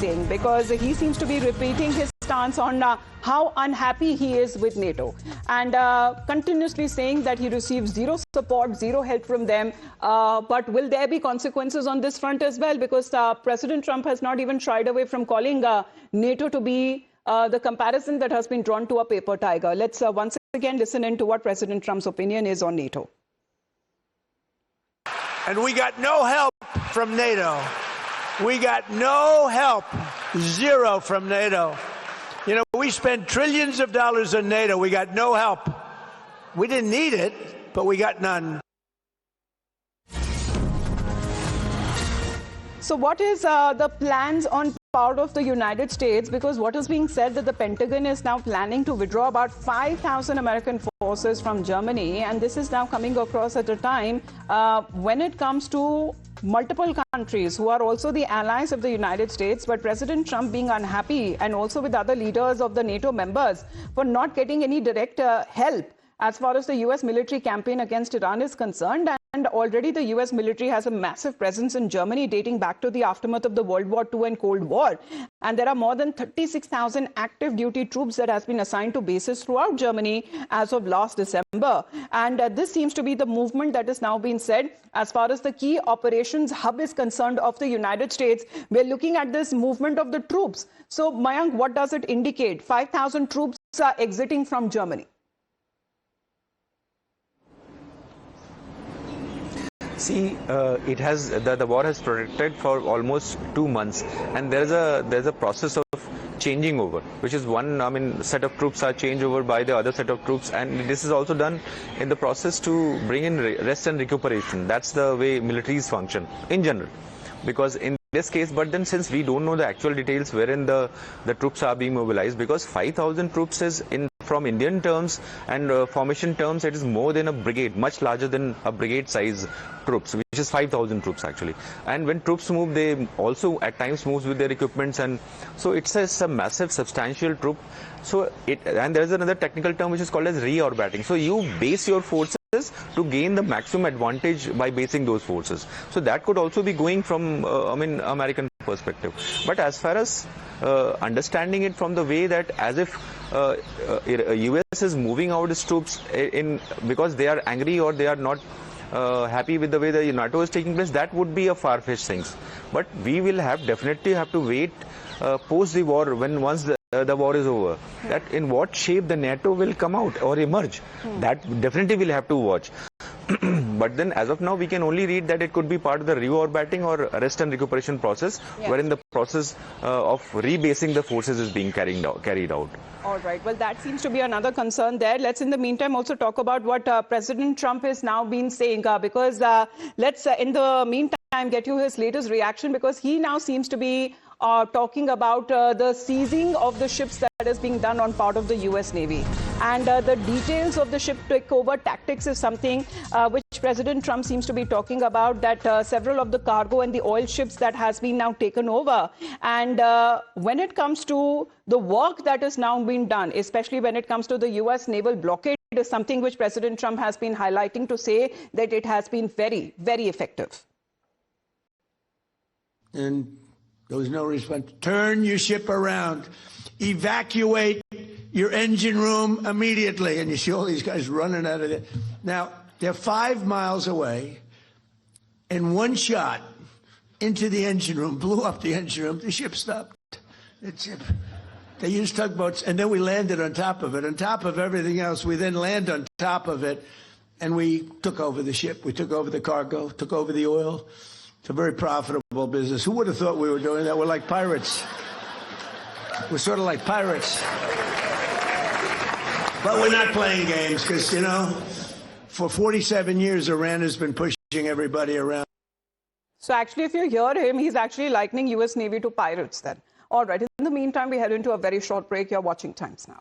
saying, because he seems to be repeating his stance on how unhappy he is with NATO, and continuously saying that he receives zero support, zero help from them. But will there be consequences on this front as well? Because President Trump has not even shied away from calling NATO to be the comparison that has been drawn to a paper tiger. Let's once again listen into what President Trump's opinion is on NATO. And we got no help from NATO. We got no help, zero from NATO. You know, we spend trillions of dollars on NATO. We got no help. We didn't need it, but we got none. So what is the plans on part of the United States? Because what is being said that the Pentagon is now planning to withdraw about 5,000 American forces from Germany, and this is now coming across at a time when it comes to multiple countries who are also the allies of the United States, but President Trump being unhappy, and also with other leaders of the NATO members, for not getting any direct help as far as the US military campaign against Iran is concerned. And already the US military has a massive presence in Germany dating back to the aftermath of the World War II and Cold War. And there are more than 36,000 active duty troops that has been assigned to bases throughout Germany as of last December. And this seems to be the movement that is now being said as far as the key operations hub is concerned of the United States. We're looking at this movement of the troops. So Mayank, what does it indicate? 5,000 troops are exiting from Germany. See, the war has protracted for almost 2 months, and there's a process of changing over, which is set of troops are changed over by the other set of troops, and this is also done in the process to bring in rest and recuperation. That's the way militaries function in general, because in this case, but then since we don't know the actual details wherein the troops are being mobilized, because 5,000 troops is from Indian terms and formation terms, it is more than a brigade, much larger than a brigade size troops, which is 5,000 troops actually. And when troops move, they also at times move with their equipments, and so it's a massive, substantial troop. So and there is another technical term which is called as reorbiting. So you base your forces to gain the maximum advantage by basing those forces. So that could also be going from American perspective. But as far as understanding it from the way that as if US is moving out its troops because they are angry or they are not happy with the way the NATO is taking place, that would be a far-fetched thing. But we will definitely have to wait post the war, once the war is over, that in what shape the NATO will come out or emerge. That definitely we'll have to watch. But then as of now, we can only read that it could be part of the reorbiting or rest and recuperation process, wherein the process of rebasing the forces is being carried out. All right. Well, that seems to be another concern there. Let's, in the meantime, also talk about what President Trump has now been saying, because let's, in the meantime, get you his latest reaction, because he now seems to be talking about the seizing of the ships that is being done on part of the US Navy. And the details of the ship takeover tactics is something which President Trump seems to be talking about, that several of the cargo and the oil ships that has been now taken over. And when it comes to the work that is now being done, especially when it comes to the US naval blockade, is something which President Trump has been highlighting to say that it has been very, very effective. And there was no response. Turn your ship around. Evacuate your engine room immediately. And you see all these guys running out of there. Now, they're 5 miles away, and one shot into the engine room, blew up the engine room. The ship stopped. They used tugboats, and then we landed on top of it. On top of everything else, we then land on top of it, and we took over the ship. We took over the cargo, took over the oil. It's a very profitable business. Who would have thought we were doing that? We're like pirates. We're sort of like pirates. But we're not playing games because, you know, for 47 years, Iran has been pushing everybody around. So actually, if you hear him, he's actually likening US Navy to pirates then. All right. In the meantime, we head into a very short break. You're watching Times Now.